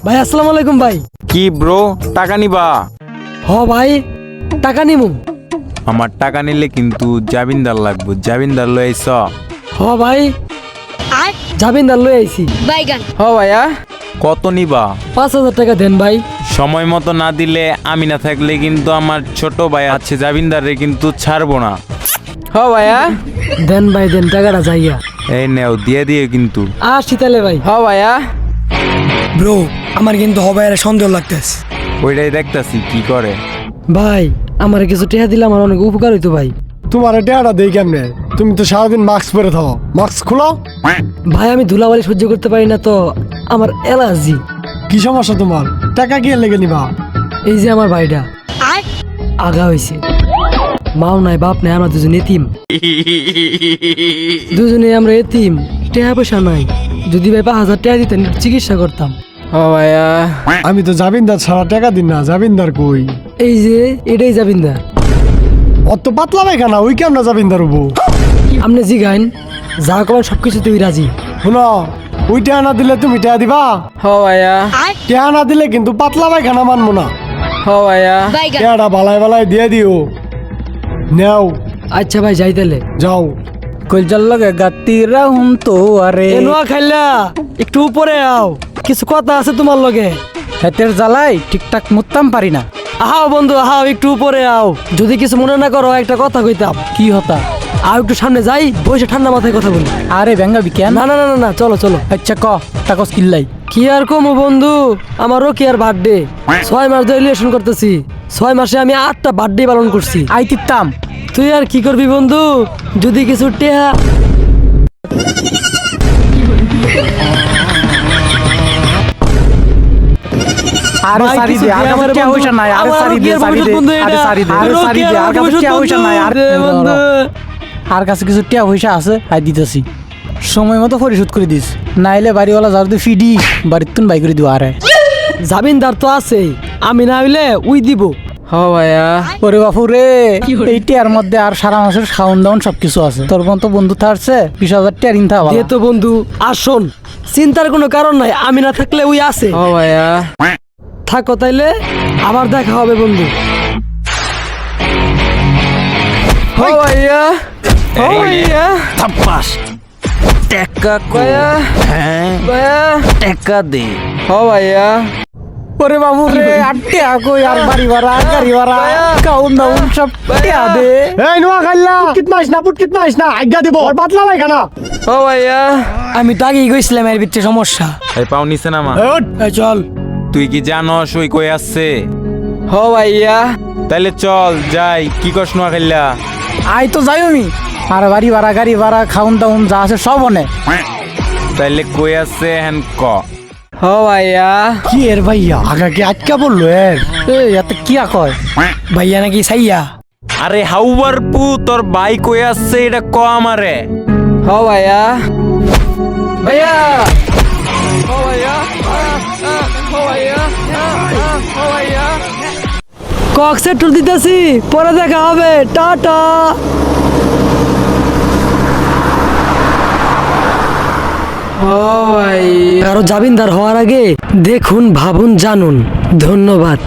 ভাই আসসালামু আলাইকুম ভাই। কি ব্রো, টাকা নিবা? হ ভাই, টাকা নিমু। আমার টাকা নিলে কিন্তু জামিনদার লাগবে, জামিনদার লই আইছ? হ ভাই, জামিনদার লই আইছি। হ ভাইয়া। কত নিবা? 5,000 টাকা দেন ভাই। সময় মতো না দিলে আমি না থাকলে কিন্তু আমার ছোট ভাই আছে, জামিনদারে কিন্তু ছাড়বো না। হ ভাইয়া। দেন ভাই দেন, টাকাটা যাইয়া। এই নেও, দিয়ে দিয়ে কিন্তু। আসছি তাহলে ভাই। হ ভাইয়া। ব্রো আমার কিন্তু হবে সন্দেহ লাগতেছে। ওইটাই দেখতাছি কি করে। ভাই আমার কিছু টাকা দিলে আমার অনেক উপকার হইতো ভাই। তোমার টেয়াটা দেই কেমনে? তুমি তো সারাদিন মাস্ক পরে থাকো, মাস্ক খোলো। ভাই আমি ধুলাবালি সহ্য করতে পারি না তো, আমার অ্যালার্জি। কি সমস্যা তোমার? টাকা কি লেগে নিবা? এই যে আমার ভাইটা আগা হয়েছে, মাও নাই বাপ নাই, আমরা দুজন এতিম। দুজনে আমরা এতিম, টাকা পয়সা নাই। যদি ভাই 5,000 টাকা দিতেন একটু চিকিৎসা করতাম। হ ভাইয়া। আমি তো জামিনদার ছাড়া টাকা দিন না। জামিনদার কই? এই যে এটাই জাবিনদার। অত পাতলা পায়খানা, ওই কেমন জামিনদার হবো? আপনি জিগাইন, যা করেন সবকিছু তুই রাজি। শুনো, ওই টাকা না দিলে তুমি টাকা দিবা? হ ভাইয়া। টাকা না দিলে কিন্তু পাতলা পায়খানা মানবো না। হ ভাইয়া। টাকাটা বালাই বালাই দিয়ে দিও। নেও, আচ্ছা ভাই যাই তাহলে। যাও। কলজার লগে গাতিরা হুম তো আরে। এ নোয়া খাইলা একটু উপরে আও, কিছু কথা আছে তোমার লগে। হাতের জ্বালাই ঠিকঠাক মুততাম পারি না। আহাও বন্ধু আহাও, একটু উপরে আও। যদি কিছু মনে না করো একটা কথা কইতাম। কি হতা? আর একটু সামনে যাই, বসে ঠান্ডা মাথায় কথা বলি। আরে ব্যাঙ্গা বিকেন। না না না না না, চলো চলো। আচ্ছা ক টাকস কিল্লাই। কি আর কমো বন্ধু, আমারও কি আর বার্থডে। 6 মাস ধরে রিলেশন করতেছি। 6 মাসে আমি 8টা বার্থডে পালন করছি। আইতিতাম। তুই আর কি করবি বন্ধু, যদি কিছু টেহা। আরে ভাই, সারি কিছু দে, আর দে কাছে আমার টিয়া বন্ধু। হইছে নাই। আরে আমার সারি দে, বিয়ের সারি ভবিষ্যৎ দে। বন্ধু আরে এটা। সারি দে, আরে আরে সারি দে, আর কাছে ভবিষ্যৎ টিয়া হইছে নাই। আর বন্ধু, দে বন্ধু। আর কাছে কিছু টিয়া পয়সা আছে, আই দিতেছি। সময় মতো পরিশোধ করে দিস, নাইলে বাড়িওয়ালা যার দিয়ে ফিডি বাড়ির তুন বাই করে দিব। আরে জামিনদার তো আছে, আমি না হইলে উই দিব। হ ভাইয়া। ওরে বাপু রে, এই টিয়ার মধ্যে আর সারা মাসের খাওন দাওন সবকিছু আছে। তোর মতো বন্ধু থাকছে 20,000 টিয়ার ইনতা ভালো। দে তো বন্ধু, আর শোন, চিন্তার কোনো কারণ নাই, আমি না থাকলে উই আছে। হ ভাইয়া। থাকো তাইলে, আবার দেখা হবে বন্ধু। হ ভাইয়া। হ এই নে। ভাইয়া। থাপ্পাস টাকা ভাইয়া। হ্যাঁ, ভাইয়া। টাকা দে। হ ভাইয়া। ওরে বাবু রে, আটটে কই আর বাড়ি ভাড়া গাড়ি ভাড়া খাওন দাওন সব টিয়া দে। এই নোয়া খাইলা পুটকিত মাইস না আজ্ঞা দিব। আর পাতলা পায়খানা। হ ভাইয়া। আমি তো আগেই গেছিলাম, এর ভিতরে সমস্যা। এই পাও নিছে না মা? এই ওঠ। এই চল। তুই কি জানস ওই কই আসছে? হ ভাইয়া। তাইলে চল যাই। কি কস নোয়া খাইলা? আই তো যাই আমি। আর বাড়ি ভাড়া গাড়ি ভাড়া খাওন দাওন যা আছে সব অনে। তাইলে কই আসছে হেন ক। হ ভাইয়া। কি এর ভাইয়া আগাকে আটকা বললো এর? এই এত কি কয়? ভাইয়া নাকি সাইয়া? আরে হাউবার পু, তোর ভাই কই আসছে এটা ক আমারে। হ ভাইয়া। ভাইয়া। হ ভাইয়া। হ ভাইয়া। হ ভাইয়া। কক্সের টুর দিতেছি, পরে দেখা হবে, টাটা। হ ভাই। কারো জামিনদার হওয়ার আগে দেখুন, ভাবুন, জানুন। ধন্যবাদ।